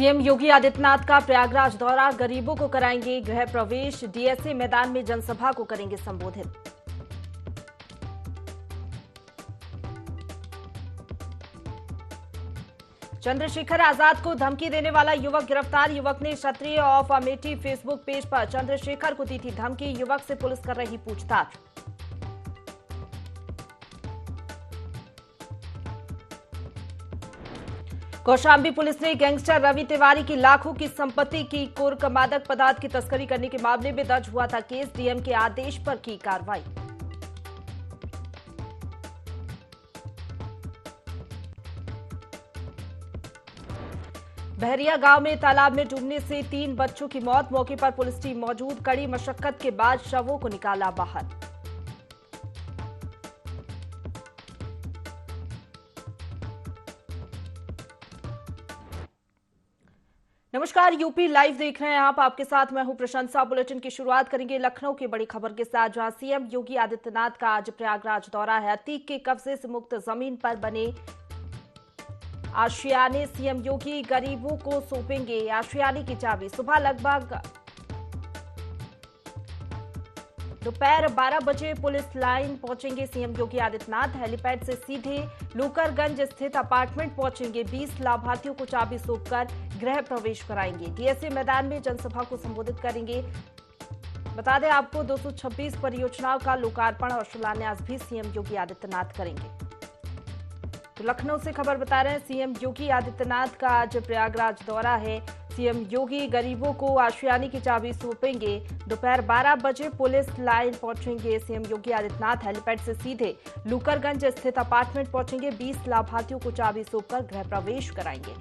CM Yogi Adityanath का प्रयागराज दौरा, गरीबों को कराएंगे गृह प्रवेश, डीएसए मैदान में जनसभा को करेंगे संबोधित। चंद्रशेखर आजाद को धमकी देने वाला युवक गिरफ्तार, युवक ने क्षत्रिय ऑफ अमेठी फेसबुक पेज पर चंद्रशेखर को दी थी धमकी, युवक से पुलिस कर रही पूछताछ। कौशाम्बी पुलिस ने गैंगस्टर रवि तिवारी की लाखों की संपत्ति की कुर्क, मादक पदार्थ की तस्करी करने के मामले में दर्ज हुआ था केस, डीएम के आदेश पर की कार्रवाई। बहरिया गांव में तालाब में डूबने से 3 बच्चों की मौत, मौके पर पुलिस टीम मौजूद, कड़ी मशक्कत के बाद शवों को निकाला बाहर। नमस्कार, यूपी लाइव देख रहे हैं आप, आपके साथ मैं हूं प्रशंसा। बुलेटिन की शुरुआत करेंगे लखनऊ की बड़ी खबर के साथ, जहां सीएम योगी आदित्यनाथ का आज प्रयागराज दौरा है। अतीक के कब्जे से मुक्त जमीन पर बने आशियाने, सीएम योगी गरीबों को सौंपेंगे आशियाने की चाबी। सुबह लगभग दोपहर 12 बजे पुलिस लाइन पहुंचेंगे सीएम योगी आदित्यनाथ, हेलीपैड से सीधे लूकरगंज स्थित अपार्टमेंट पहुंचेंगे, 20 लाभार्थियों को चाबी सौंपकर गृह प्रवेश कराएंगे, डीएसए मैदान में जनसभा को संबोधित करेंगे। बता दें आपको 226 परियोजनाओं का लोकार्पण और शिलान्यास भी सीएम योगी आदित्यनाथ करेंगे। तो लखनऊ से खबर बता रहे हैं, सीएम योगी आदित्यनाथ का आज प्रयागराज दौरा है। सीएम योगी गरीबों को आशियाने की चाबी सौंपेंगे, दोपहर 12 बजे पुलिस लाइन पहुंचेंगे सीएम योगी आदित्यनाथ, हेलीपैड से सीधे लूकरगंज स्थित अपार्टमेंट पहुंचेंगे, 20 लाभार्थियों को चाबी सौंपकर गृह प्रवेश कराएंगे,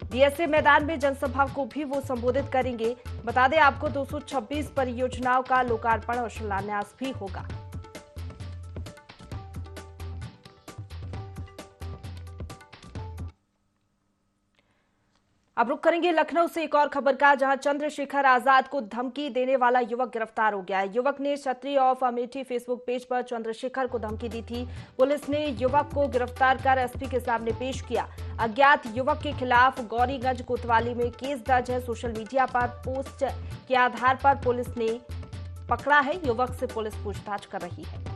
डीएसए मैदान में जनसभा को भी वो संबोधित करेंगे। बता दें आपको 226 परियोजनाओं का लोकार्पण और शिलान्यास भी होगा। अब रुक करेंगे लखनऊ से एक और खबर का, जहां चंद्रशेखर आजाद को धमकी देने वाला युवक गिरफ्तार हो गया है। युवक ने क्षत्रिय ऑफ अमेठी फेसबुक पेज पर चंद्रशेखर को धमकी दी थी। पुलिस ने युवक को गिरफ्तार कर एसपी के सामने पेश किया। अज्ञात युवक के खिलाफ गौरीगंज कोतवाली में केस दर्ज है। सोशल मीडिया पर पोस्ट के आधार पर पुलिस ने पकड़ा है, युवक से पुलिस पूछताछ कर रही है।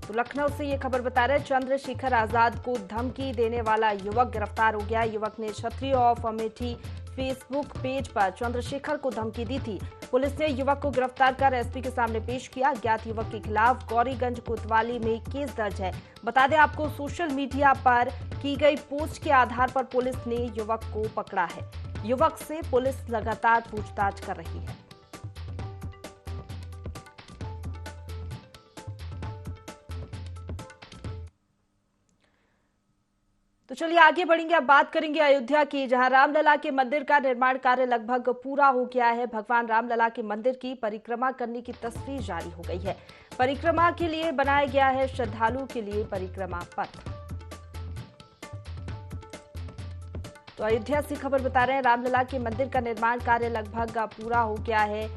तो लखनऊ से ये खबर बता रहे हैं, चंद्रशेखर आजाद को धमकी देने वाला युवक गिरफ्तार हो गया। युवक ने क्षत्रिय ऑफ अमेठी फेसबुक पेज पर चंद्रशेखर को धमकी दी थी। पुलिस ने युवक को गिरफ्तार कर एसपी के सामने पेश किया। अज्ञात युवक के खिलाफ गौरीगंज कोतवाली में केस दर्ज है। बता दें आपको सोशल मीडिया पर की गई पोस्ट के आधार पर पुलिस ने युवक को पकड़ा है। युवक से पुलिस लगातार पूछताछ कर रही है। तो चलिए आगे बढ़ेंगे, अब बात करेंगे अयोध्या की, जहां रामलला के मंदिर का निर्माण कार्य लगभग पूरा हो गया है। भगवान रामलला के मंदिर की परिक्रमा करने की तस्वीर जारी हो गई है। परिक्रमा के लिए बनाया गया है श्रद्धालुओं के लिए परिक्रमा पथ। तो अयोध्या से खबर बता रहे हैं, रामलला के मंदिर का निर्माण कार्य लगभग पूरा हो गया है।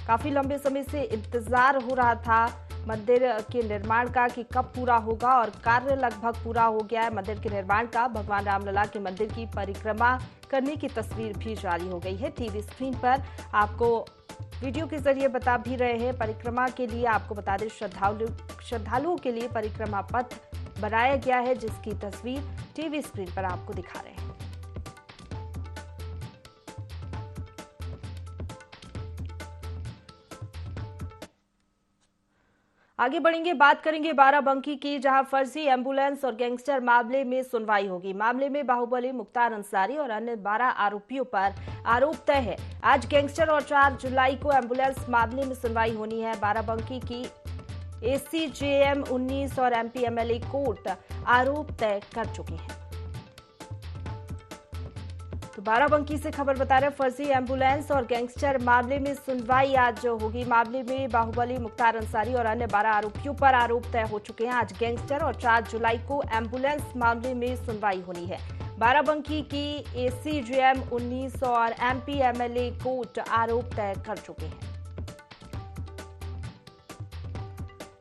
काफी लंबे समय से इंतजार हो रहा था मंदिर के निर्माण का कि कब पूरा होगा, और कार्य लगभग पूरा हो गया है मंदिर के निर्माण का। भगवान रामलला के मंदिर की परिक्रमा करने की तस्वीर भी जारी हो गई है। टीवी स्क्रीन पर आपको वीडियो के जरिए बता भी रहे हैं। परिक्रमा के लिए आपको बता दें, श्रद्धालुओं के लिए परिक्रमा पथ बनाया गया है, जिसकी तस्वीर टीवी स्क्रीन पर आपको दिखा रहे हैं। आगे बढ़ेंगे, बात करेंगे बाराबंकी की, जहां फर्जी एम्बुलेंस और गैंगस्टर मामले में सुनवाई होगी। मामले में बाहुबली, मुख्तार अंसारी और अन्य 12 आरोपियों पर आरोप तय है। आज गैंगस्टर और 4 जुलाई को एम्बुलेंस मामले में सुनवाई होनी है। बाराबंकी की एसीजेएम 19 और एमपी एमएलए कोर्ट आरोप तय कर चुके हैं। तो बाराबंकी से खबर बता रहे हैं, फर्जी एम्बुलेंस और गैंगस्टर मामले में सुनवाई आज होगी। मामले में बाहुबली, मुख्तार अंसारी और अन्य 12 आरोपियों पर आरोप तय हो चुके हैं। आज गैंगस्टर और 4 जुलाई को एम्बुलेंस मामले में सुनवाई होनी है। बाराबंकी की एसीजेएम 19 और एमपी एमएलए कोर्ट आरोप तय कर चुके हैं।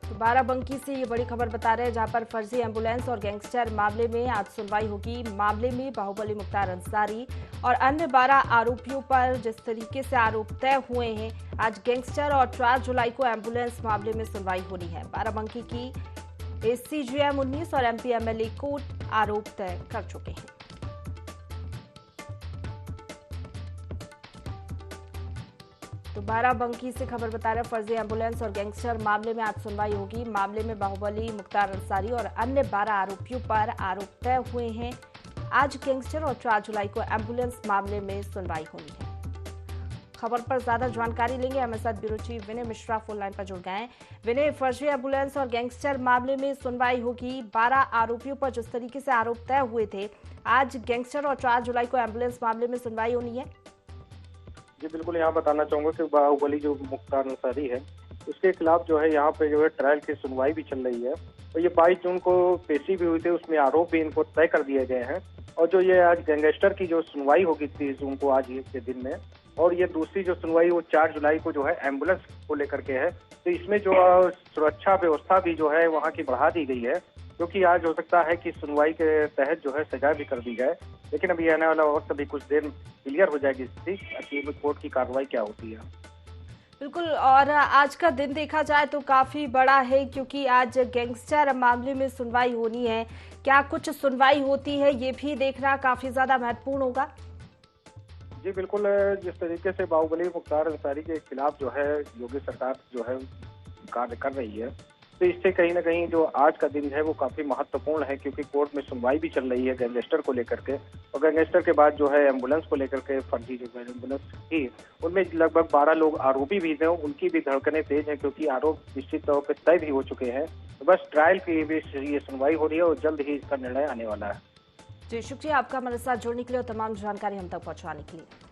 तो बाराबंकी से ये बड़ी खबर बता रहे हैं, जहां पर फर्जी एम्बुलेंस और गैंगस्टर मामले में आज सुनवाई होगी। मामले में बाहुबली मुख्तार अंसारी और अन्य 12 आरोपियों पर जिस तरीके से आरोप तय हुए हैं, आज गैंगस्टर और 4 जुलाई को एम्बुलेंस मामले में सुनवाई होनी है। बाराबंकी की एसीजेएम 19 और एमपी एमएलए कोर्ट आरोप तय कर चुके हैं। तो बाराबंकी से खबर बता रहे फर्जी एम्बुलेंस और गैंगस्टर मामले में आज सुनवाई होगी। मामले में बाहुबली मुख्तार अंसारी और अन्य 12 आरोपियों पर आरोप तय हुए हैं। आज गैंगस्टर और 4 जुलाई को एम्बुलेंस मामले में सुनवाई होनी है। खबर पर ज्यादा जानकारी लेंगे, हमारे साथ ब्यूरो चीफ विनय मिश्रा फोन लाइन पर जुड़ गए हैं। विनय, फर्जी एम्बुलेंस और गैंगस्टर मामले में सुनवाई होगी। 12 आरोपियों पर जिस तरीके से आरोप तय हुए थे, आज गैंगस्टर और 4 जुलाई को एम्बुलेंस मामले में सुनवाई होनी है। जी बिल्कुल, यहाँ बताना चाहूंगा कि बाहुबली जो मुख्तार अंसारी है, उसके खिलाफ जो है यहाँ पे जो है ट्रायल की सुनवाई भी चल रही है। और ये 22 जून को पेशी भी हुई थी, उसमें आरोप भी इनको तय कर दिए गए हैं। और जो ये आज गैंगस्टर की जो सुनवाई होगी 30 जून को, आज के दिन में, और ये दूसरी जो सुनवाई वो 4 जुलाई को जो है एम्बुलेंस को लेकर के है। तो इसमें जो सुरक्षा व्यवस्था भी जो है वहाँ की बढ़ा दी गई है, क्योंकि आज हो सकता है कि सुनवाई के तहत जो है सजा भी कर दी जाए। लेकिन अभी आने वाला वक्त अभी कुछ देर क्लियर हो जाएगी स्थिति, कोर्ट की कार्रवाई क्या होती है। बिल्कुल, और आज का दिन देखा जाए तो काफी बड़ा है, क्योंकि आज गैंगस्टर मामले में सुनवाई होनी है। क्या कुछ सुनवाई होती है, ये भी देखना काफी ज्यादा महत्वपूर्ण होगा। जी बिल्कुल, जिस तरीके से बाहुबली मुख्तार अंसारी के खिलाफ जो है योगी सरकार जो है कार्य कर रही है, तो इससे कहीं ना कहीं जो आज का दिन है वो काफी महत्वपूर्ण है, क्योंकि कोर्ट में सुनवाई भी चल रही है गैंगस्टर को लेकर के। और गैंगस्टर के बाद जो है एम्बुलेंस को लेकर के, फर्जी जो एम्बुलेंस थी उनमें लगभग 12 लोग आरोपी भी थे, उनकी भी धड़कनें तेज हैं, क्योंकि आरोप निश्चित तौर पर तय भी हो चुके हैं। तो बस ट्रायल की भी ये सुनवाई हो रही है और जल्द ही इसका निर्णय आने वाला है। जी शुक्रिया आपका हमारे साथ जुड़ने के लिए और तमाम जानकारी हम तक पहुंचाने के लिए।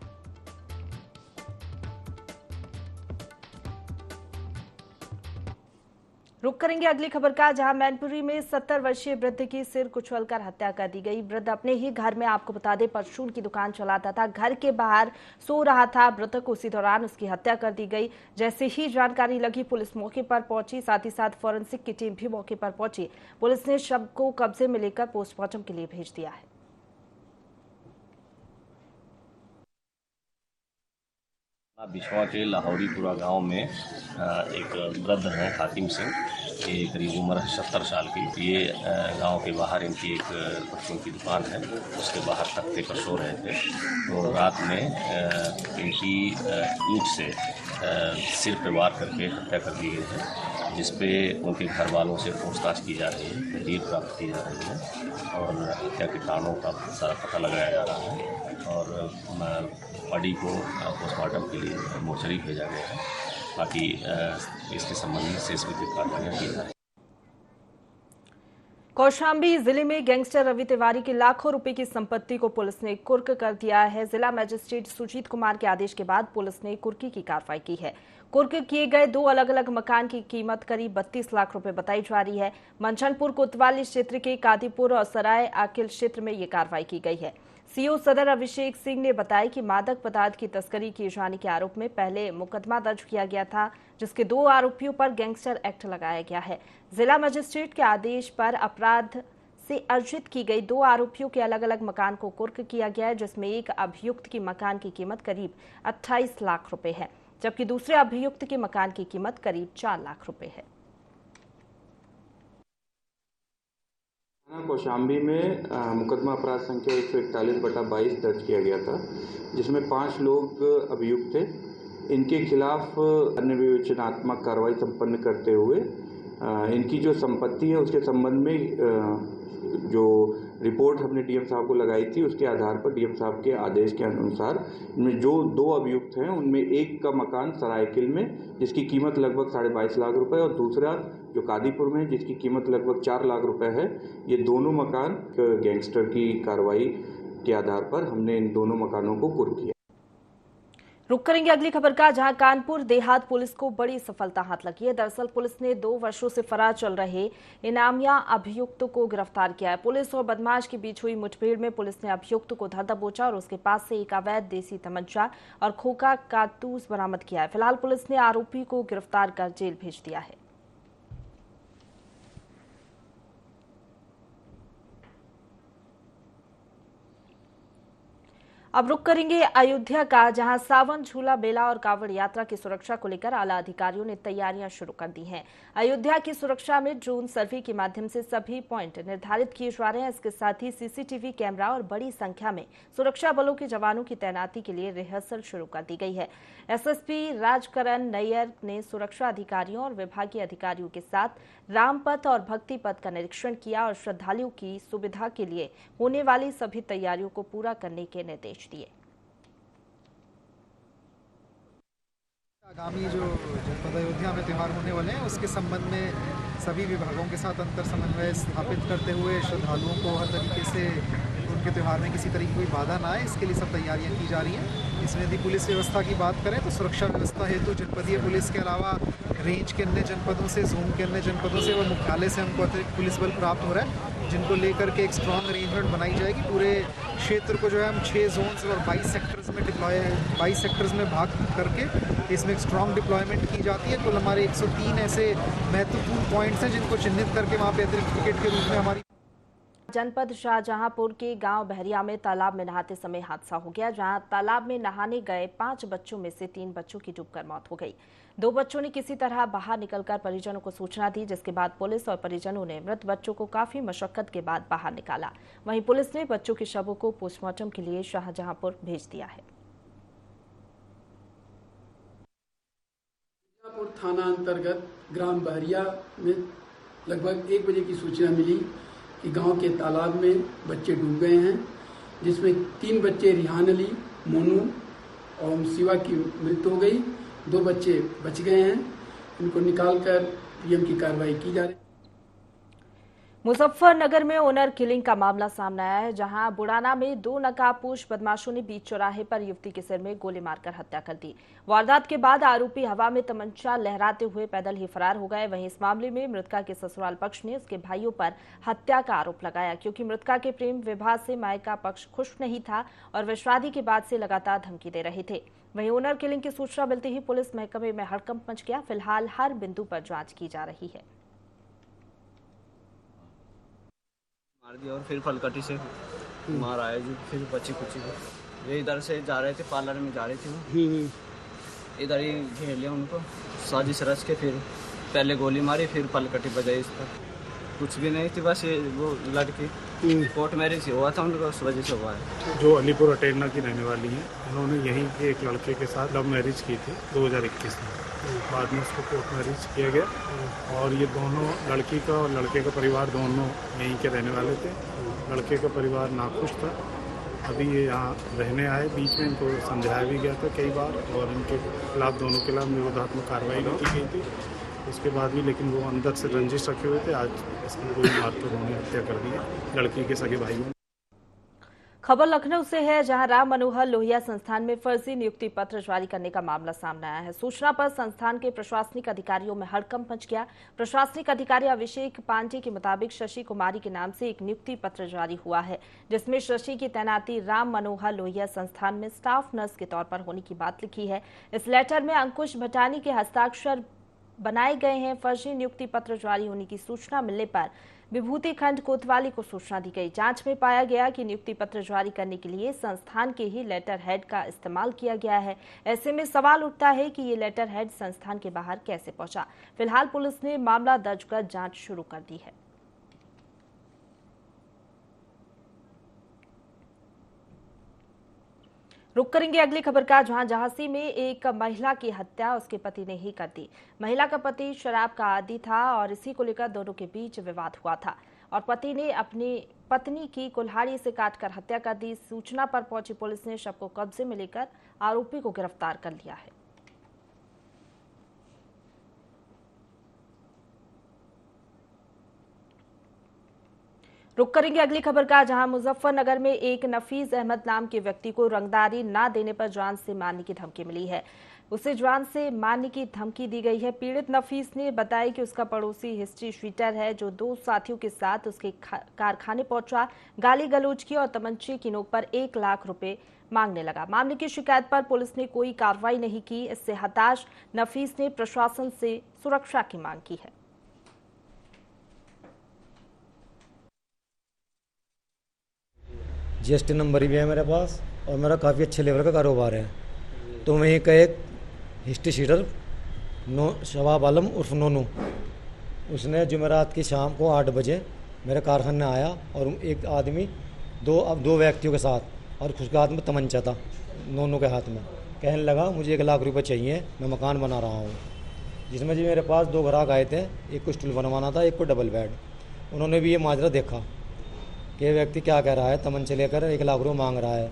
रुक करेंगे अगली खबर का, जहां मैनपुरी में 70 वर्षीय वृद्ध की सिर कुचलकर हत्या कर दी गई। वृद्ध अपने ही घर में, आपको बता दें, परचून की दुकान चलाता था। घर के बाहर सो रहा था मृतक, उसी दौरान उसकी हत्या कर दी गई। जैसे ही जानकारी लगी, पुलिस मौके पर पहुंची, साथ ही साथ फॉरेंसिक की टीम भी मौके पर पहुंची। पुलिस ने शव को कब्जे में लेकर पोस्टमार्टम के लिए भेज दिया है। बिछवा के लाहौरीपुरा गांव में एक वृद्ध हैं हातिम सिंह, ये करीब उम्र 70 साल की। ये गांव के बाहर इनकी एक परचून की दुकान है, उसके बाहर तख्ते पर सो रहे थे। तो रात में इनकी ईंट से सिर पे वार करके हत्या कर दी गई है, जिसपे उनके घर वालों से पूछताछ की जा रही है, तहरीर प्राप्त की जा रही है और हत्या के कारणों का सारा पता लगाया जा रहा है। और बॉडी को पोस्टमार्टम के लिए मोर्चरी भेजा गया है, ताकि इसके संबंधित से विधिक कार्रवाइयां की जाए। कौशाम्बी जिले में गैंगस्टर रवि तिवारी की लाखों रुपए की संपत्ति को पुलिस ने कुर्क कर दिया है। जिला मजिस्ट्रेट सुजीत कुमार के आदेश के बाद पुलिस ने कुर्की की कार्रवाई की है। कुर्क किए गए 2 अलग अलग मकान की कीमत करीब 32 लाख रुपए बताई जा रही है। मंचनपुर कोतवाली क्षेत्र के कादीपुर और सराय आकिल क्षेत्र में ये कार्रवाई की गई है। सीओ सदर अभिषेक सिंह ने बताया कि मादक पदार्थ की तस्करी किए जाने के आरोप में पहले मुकदमा दर्ज किया गया था, जिसके 2 आरोपियों पर गैंगस्टर एक्ट लगाया गया है। जिला मजिस्ट्रेट के आदेश पर अपराध से अर्जित की गई 2 आरोपियों के अलग अलग मकान को कुर्क किया गया है, जिसमें एक अभियुक्त की मकान की कीमत करीब 28 लाख रुपए है, जबकि दूसरे अभियुक्त के मकान की कीमत करीब 4 लाख रुपए है। कौशाम्बी में मुकदमा अपराध संख्या 141/22 दर्ज किया गया था, जिसमें 5 लोग अभियुक्त थे। इनके खिलाफ अन्य विवेचनात्मक कार्रवाई संपन्न करते हुए इनकी जो संपत्ति है उसके संबंध में जो रिपोर्ट हमने डीएम साहब को लगाई थी, उसके आधार पर डीएम साहब के आदेश के अनुसार इनमें जो 2 अभियुक्त हैं उनमें एक का मकान सरायकिल में जिसकी कीमत लगभग 22.5 लाख रुपए और दूसरा जो कादीपुर में जिसकी कीमत लगभग 4 लाख रुपए है, ये दोनों मकान गैंगस्टर की कार्रवाई के आधार पर हमने इन दोनों मकानों को कुर्क किया। रुक करेंगे अगली खबर का, जहां कानपुर देहात पुलिस को बड़ी सफलता हाथ लगी है। दरअसल पुलिस ने 2 वर्षों से फरार चल रहे इनामिया अभियुक्त को गिरफ्तार किया है। पुलिस और बदमाश के बीच हुई मुठभेड़ में पुलिस ने अभियुक्त को धर दबोचा और उसके पास से एक अवैध देसी तमंचा और खोखा कारतूस बरामद किया है। फिलहाल पुलिस ने आरोपी को गिरफ्तार कर जेल भेज दिया है। अब रुक करेंगे अयोध्या का, जहां सावन झूला मेला और कांवड़ यात्रा की सुरक्षा को लेकर आला अधिकारियों ने तैयारियां शुरू कर दी हैं। अयोध्या की सुरक्षा में ड्रोन सर्वे के माध्यम से सभी पॉइंट निर्धारित किए जा रहे हैं। इसके साथ ही सीसीटीवी कैमरा और बड़ी संख्या में सुरक्षा बलों के जवानों की तैनाती के लिए रिहर्सल शुरू कर दी गई है। एसएसपी राजकरण नैयर ने सुरक्षा अधिकारियों और विभागीय अधिकारियों के साथ रामपथ और भक्ति पथ का निरीक्षण किया और श्रद्धालुओं की सुविधा के लिए होने वाली सभी तैयारियों को पूरा करने के निर्देश दिए। आगामी जो जनपद अयोध्या में त्यौहार होने वाले हैं उसके संबंध में सभी विभागों के साथ अंतर समन्वय स्थापित करते हुए श्रद्धालुओं को हर तरीके से उनके त्यौहार में किसी तरह की कोई बाधा ना आए, इसके लिए सब तैयारियां की जा रही हैं। इसमें यदि पुलिस व्यवस्था की बात करें तो सुरक्षा व्यवस्था हेतु जनपदीय पुलिस के अलावा रेंज के अन्य जनपदों से, जोन के अन्य जनपदों से व मुख्यालय से हमको अतिरिक्त पुलिस बल प्राप्त हो रहा है, जिनको लेकर के एक स्ट्रॉन्ग अरेंजमेंट बनाई जाएगी। पूरे क्षेत्र को जो है हम 6 जोन्स और 22 सेक्टर्स में भाग करके इसमें एक स्ट्रॉन्ग डिप्लॉयमेंट की जाती है। कुल हमारे 103 ऐसे महत्वपूर्ण पॉइंट्स हैं जिनको चिन्हित करके वहाँ पे अतिरिक्त विकेट के रूप में हमारी। जनपद शाहजहांपुर के गांव बहरिया में तालाब में नहाते समय हादसा हो गया, जहां तालाब में नहाने गए 5 बच्चों में से 3 बच्चों की डूबकर मौत हो गई। 2 बच्चों ने किसी तरह बाहर निकलकर परिजनों को सूचना दी, जिसके बाद पुलिस और परिजनों ने मृत बच्चों को काफी मशक्कत के बाद बाहर निकाला। वहीं पुलिस ने बच्चों के शवों को पोस्टमार्टम के लिए शाहजहांपुर भेज दिया है। थाना अंतर्गत ग्राम बहरिया में लगभग 1 बजे की सूचना मिली कि गांव के तालाब में बच्चे डूब गए हैं, जिसमें 3 बच्चे रिहान अली, मोनू और शिवा की मृत्यु हो गई। 2 बच्चे बच गए हैं, इनको निकालकर पीएम की कार्रवाई की जा रही है। मुजफ्फरनगर में ओनर किलिंग का मामला सामने आया है, जहां बुड़ाना में 2 नकाबपोश बदमाशों ने बीच चौराहे पर युवती के सिर में गोली मारकर हत्या कर दी। वारदात के बाद आरोपी हवा में तमंचा लहराते हुए पैदल ही फरार हो गए। वहीं इस मामले में मृतका के ससुराल पक्ष ने उसके भाइयों पर हत्या का आरोप लगाया, क्योंकि मृतका के प्रेम विवाह से मायका पक्ष खुश नहीं था और वे शादी के बाद से लगातार धमकी दे रहे थे। वहीं ओनर किलिंग की सूचना मिलते ही पुलिस महकमे में हड़कंप मच गया। फिलहाल हर बिंदु पर जांच की जा रही है। मार दिया और फिर फलकटी से मार आया जी, फिर बच्ची कुची को ये इधर से जा रहे थे, पार्लर में जा रहे थे वो, इधर ही घेर लिया उनको साजिश रच के। फिर पहले गोली मारी, फिर फलकटी बजाई इस पर। कुछ भी नहीं थी, बस ये वो लड़की कोर्ट मैरिज हुआ था उनका, उस वजह से हुआ है। जो अलीपुर अटेरना की रहने वाली है, उन्होंने यहीं के एक लड़के के साथ लव मैरिज की थी 2021 में। बाद में उसको कोर्ट मैरिज किया गया और ये दोनों, लड़की का और लड़के का परिवार दोनों यहीं के रहने वाले थे। लड़के का परिवार नाखुश था। अभी ये यहाँ रहने आए, बीच में इनको समझाया भी गया था कई बार और इनके खिलाफ, दोनों के खिलाफ निरोधात्मक कार्रवाई भी की गई थी। उसके बाद भी लेकिन वो अंदर से रंजिश रखे हुए थे। आज इसकी कोई मारकर उन्होंने हत्या कर दी लड़की के सगे भाइयों। खबर लखनऊ से है, जहां राम मनोहर लोहिया संस्थान में फर्जी नियुक्ति पत्र जारी करने का मामला सामने आया है। सूचना पर संस्थान के प्रशासनिक अधिकारियों में हड़कंप मच गया। प्रशासनिक अधिकारी अभिषेक पांडे के मुताबिक शशि कुमारी के नाम से एक नियुक्ति पत्र जारी हुआ है, जिसमें शशि की तैनाती राम मनोहर लोहिया संस्थान में स्टाफ नर्स के तौर पर होने की बात लिखी है। इस लेटर में अंकुश भटानी के हस्ताक्षर बनाए गए हैं। फर्जी नियुक्ति पत्र जारी होने की सूचना मिलने पर विभूति खंड कोतवाली को सूचना दी गई। जांच में पाया गया कि नियुक्ति पत्र जारी करने के लिए संस्थान के ही लेटर हेड का इस्तेमाल किया गया है। ऐसे में सवाल उठता है कि ये लेटर हेड संस्थान के बाहर कैसे पहुंचा। फिलहाल पुलिस ने मामला दर्ज कर जांच शुरू कर दी है। रुक करेंगे अगली खबर का, जहां झांसी में एक महिला की हत्या उसके पति ने ही कर दी। महिला का पति शराब का आदी था और इसी को लेकर दोनों के बीच विवाद हुआ था और पति ने अपनी पत्नी की कुल्हाड़ी से काटकर हत्या कर दी। सूचना पर पहुंची पुलिस ने शव को कब्जे में लेकर आरोपी को गिरफ्तार कर लिया है। रुक करेंगे अगली खबर का, जहां मुजफ्फरनगर में एक नफीज अहमद नाम के व्यक्ति को रंगदारी ना देने पर जान से मारने की धमकी मिली है। उसे जान से मारने की धमकी दी गई है। पीड़ित नफीस ने बताया कि उसका पड़ोसी हिस्ट्री शीटर है, जो 2 साथियों के साथ उसके कारखाने पहुंचा, गाली गलौज की और तमंचे की नोक पर 1 लाख रुपए मांगने लगा। मामले की शिकायत पर पुलिस ने कोई कार्रवाई नहीं की। इससे हताश नफीस ने प्रशासन से सुरक्षा की मांग की है। GST नंबर भी है मेरे पास और मेरा काफ़ी अच्छे लेवल का कारोबार है। तो वहीं का एक हिस्ट्री शीटर शवाब आलम उर्फ नोनू, उसने जुमेरात की शाम को 8 बजे मेरे कारखाने आया और एक आदमी दो व्यक्तियों के साथ, और उसके हाथ में तमंचा था, नोनू के हाथ में। कहने लगा मुझे 1 लाख रुपए चाहिए, मैं मकान बना रहा हूँ। जिसमें जी मेरे पास 2 ग्राहक आए थे, एक को स्टूल बनवाना था, एक को डबल बेड। उन्होंने भी ये माजरा देखा कि व्यक्ति क्या कह रहा है, तमंचे लेकर 1 लाख रुपये मांग रहा है।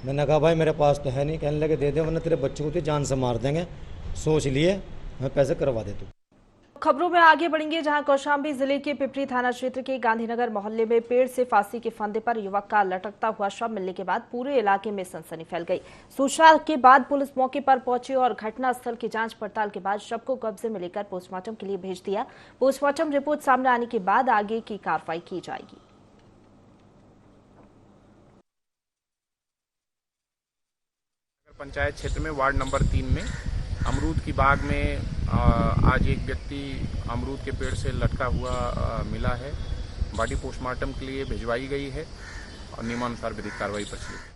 मैंने कहा भाई मेरे पास तो है नहीं। कहने लगे दे दे वरना तेरे बच्चों को तो जान से मार देंगे, सोच लिए मैं पैसे करवा दे। तू खबरों में आगे बढ़ेंगे, जहां कौशाम्बी जिले के पिपरी थाना क्षेत्र के गांधीनगर मोहल्ले में पेड़ से फांसी के फंदे पर युवक का लटकता हुआ शव मिलने के बाद पूरे इलाके में सनसनी फैल गई। सूचना के बाद पुलिस मौके पर पहुंची और घटनास्थल की जांच पड़ताल के बाद शव को कब्जे में लेकर पोस्टमार्टम के लिए भेज दिया। पोस्टमार्टम रिपोर्ट सामने आने के बाद आगे की कार्रवाई की जाएगी। पंचायत क्षेत्र में वार्ड नंबर 3 में अमरूद की बाग में आज एक व्यक्ति अमरूद के पेड़ से लटका हुआ मिला है। बॉडी पोस्टमार्टम के लिए भिजवाई गई है और नियमानुसार विधिक कार्रवाई प्रचलित है।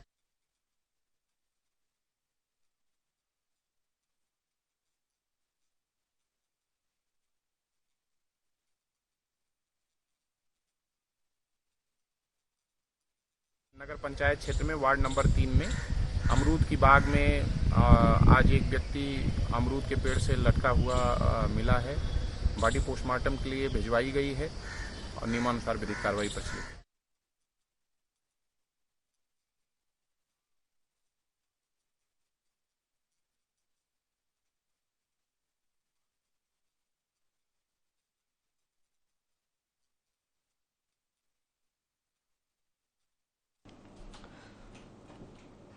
नगर पंचायत क्षेत्र में वार्ड नंबर 3 में अमरूद की बाग में आज एक व्यक्ति अमरूद के पेड़ से लटका हुआ मिला है। बॉडी पोस्टमार्टम के लिए भिजवाई गई है और नियमानुसार विधिक कार्रवाई प्रचलित है।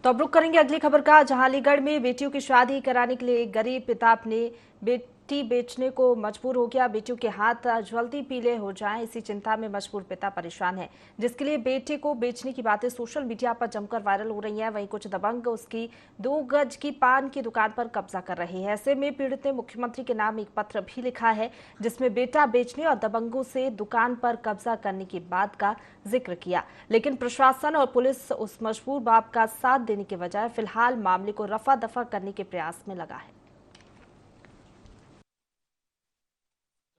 तो अब रुक करेंगे अगली खबर का, जहां अलीगढ़ में बेटियों की शादी कराने के लिए एक गरीब पिता अपने बेटी बेचने को मजबूर हो गया। बेटियों के हाथ जल्दी पीले हो जाएं, इसी चिंता में मजबूर पिता परेशान है, जिसके लिए बेटे को बेचने की बातें सोशल मीडिया पर जमकर वायरल हो रही हैं। वहीं कुछ दबंग उसकी 2 गज की पान की दुकान पर कब्जा कर रहे हैं। ऐसे में पीड़ित ने मुख्यमंत्री के नाम एक पत्र भी लिखा है, जिसमें बेटा बेचने और दबंगों से दुकान पर कब्जा करने की बात का जिक्र किया। लेकिन प्रशासन और पुलिस उस मजबूर बाप का साथ देने के बजाय फिलहाल मामले को रफा दफा करने के प्रयास में लगा है।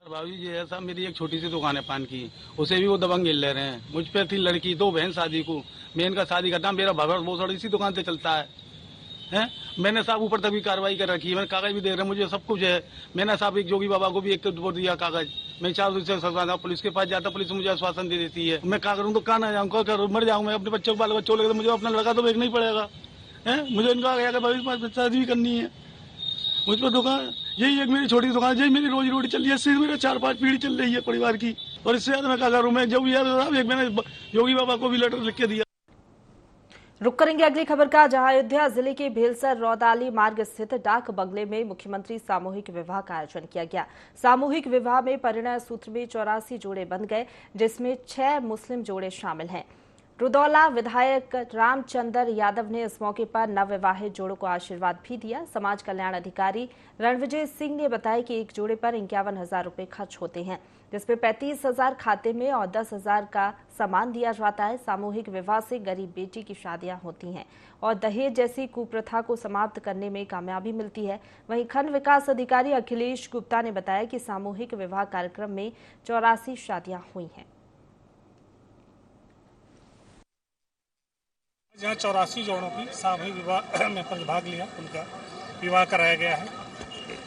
भाभी जी ऐसा, मेरी एक छोटी सी दुकान है पान की, उसे भी वो दबंग गिर ले रहे हैं। मुझ पे 3 लड़की 2 बहन शादी को, मैं इनका शादी करता, मेरा भगवान बहुत सारा इसी दुकान से चलता है। मैंने साहब ऊपर तक भी कार्रवाई कर रखी है, मैंने कागज भी दे रहे हैं, मुझे सब कुछ है। मैंने साहब एक जोगी बाबा को भी एक तो दिया कागज, मैं 4 दिन से पुलिस के पास जाता, पुलिस मुझे आश्वासन दे देती है। मैं क्या करूँ, तो कहाँ ना जाऊँ, मर जाऊँ मैं, अपने बच्चों को बाल बच्चों लगे तो मुझे अपना लड़का तो देखना ही पड़ेगा। मुझे इनका गया भविष्य शादी भी करनी है। मुझ पर दुकान यही एक मेरी छोटी दुकान, यही मेरी रोजी रोटी चल रही है। सिर्फ मेरे 4-5 पीढ़ी चल रही है परिवार की, और इससे ज्यादा मैं क्या करूँ। मैं जो भी है, एक मैंने योगी बाबा को भी लेटर लिख के दिया। रुक करेंगे अगली खबर का, जहां अयोध्या जिले के भेलसर रौदाली मार्ग स्थित डाक बंगले में मुख्यमंत्री सामूहिक विवाह का आयोजन किया गया। सामूहिक विवाह में परिणय सूत्र में 84 जोड़े बन गए, जिसमें 6 मुस्लिम जोड़े शामिल हैं। रुदौला विधायक रामचंद्र यादव ने इस मौके पर नवविवाहित जोड़ों को आशीर्वाद भी दिया। समाज कल्याण अधिकारी रणविजय सिंह ने बताया कि एक जोड़े पर 51,000 रुपए खर्च होते हैं, जिसमें 35,000 खाते में और 10,000 का सामान दिया जाता है। सामूहिक विवाह से गरीब बेटी की शादियां होती हैं और दहेज जैसी कुप्रथा को समाप्त करने में कामयाबी मिलती है। वहीं खंड विकास अधिकारी अखिलेश गुप्ता ने बताया कि सामूहिक विवाह कार्यक्रम में 84 शादियां हुई हैं। जहाँ 84 जोड़ों की सामूहिक विवाह में भाग लिया, उनका विवाह कराया गया है।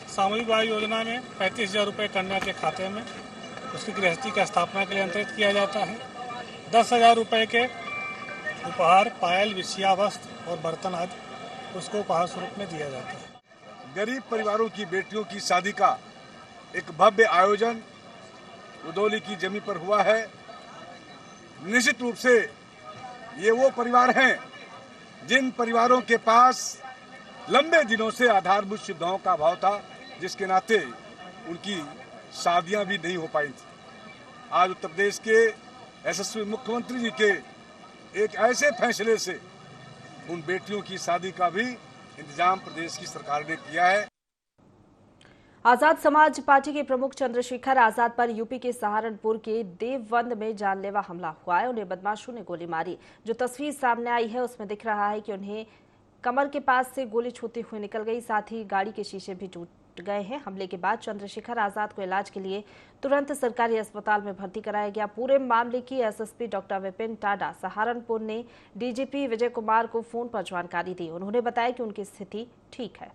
सामूहिक विवाह योजना में 35,000 रुपये कन्या के खाते में उसकी गृहस्थी का स्थापना के लिए अंतरित किया जाता है। 10,000 रुपये के उपहार, पायल, बिछिया, वस्त्र और बर्तन आदि उसको उपहार स्वरूप में दिया जाता है। गरीब परिवारों की बेटियों की शादी का एक भव्य आयोजन रुदौली की जमीन पर हुआ है। निश्चित रूप से ये वो परिवार हैं जिन परिवारों के पास लंबे दिनों से आधारभूत सुविधाओं का अभाव था, जिसके नाते उनकी शादियां भी नहीं हो पाई थी। आज उत्तर प्रदेश के यशस्वी मुख्यमंत्री जी के एक ऐसे फैसले से उन बेटियों की शादी का भी इंतजाम प्रदेश की सरकार ने किया है। आजाद समाज पार्टी के प्रमुख चंद्रशेखर आजाद पर यूपी के सहारनपुर के देवबंद में जानलेवा हमला हुआ है। उन्हें बदमाशों ने गोली मारी। जो तस्वीर सामने आई है उसमें दिख रहा है कि उन्हें कमर के पास से गोली छूते हुए निकल गई, साथ ही गाड़ी के शीशे भी टूट गए हैं। हमले के बाद चंद्रशेखर आजाद को इलाज के लिए तुरंत सरकारी अस्पताल में भर्ती कराया गया। पूरे मामले की एसएसपी डॉक्टर विपिन टाडा सहारनपुर ने डीजीपी विजय कुमार को फोन पर जानकारी दी। उन्होंने बताया कि उनकी स्थिति ठीक है।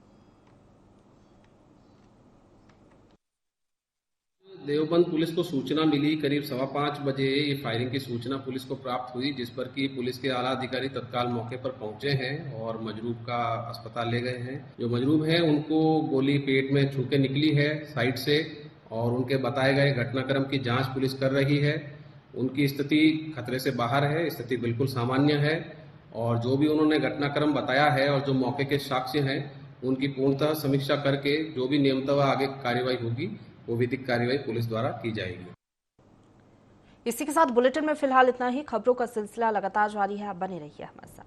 देवबंद पुलिस को सूचना मिली, करीब 5:15 बजे ये फायरिंग की सूचना पुलिस को प्राप्त हुई, जिस पर कि पुलिस के आला अधिकारी तत्काल मौके पर पहुंचे हैं और मजरूब का अस्पताल ले गए हैं। जो मजरूब हैं उनको गोली पेट में छू के निकली है साइड से और उनके बताए गए घटनाक्रम की जांच पुलिस कर रही है। उनकी स्थिति खतरे से बाहर है, स्थिति बिल्कुल सामान्य है और जो भी उन्होंने घटनाक्रम बताया है और जो मौके के साक्ष्य हैं उनकी पूर्णतः समीक्षा करके जो भी नियमतः आगे कार्रवाई होगी वो विधिक कार्रवाई पुलिस द्वारा की जाएगी। इसी के साथ बुलेटिन में फिलहाल इतना ही। खबरों का सिलसिला लगातार जारी है, आप बने रहिए हमारे साथ।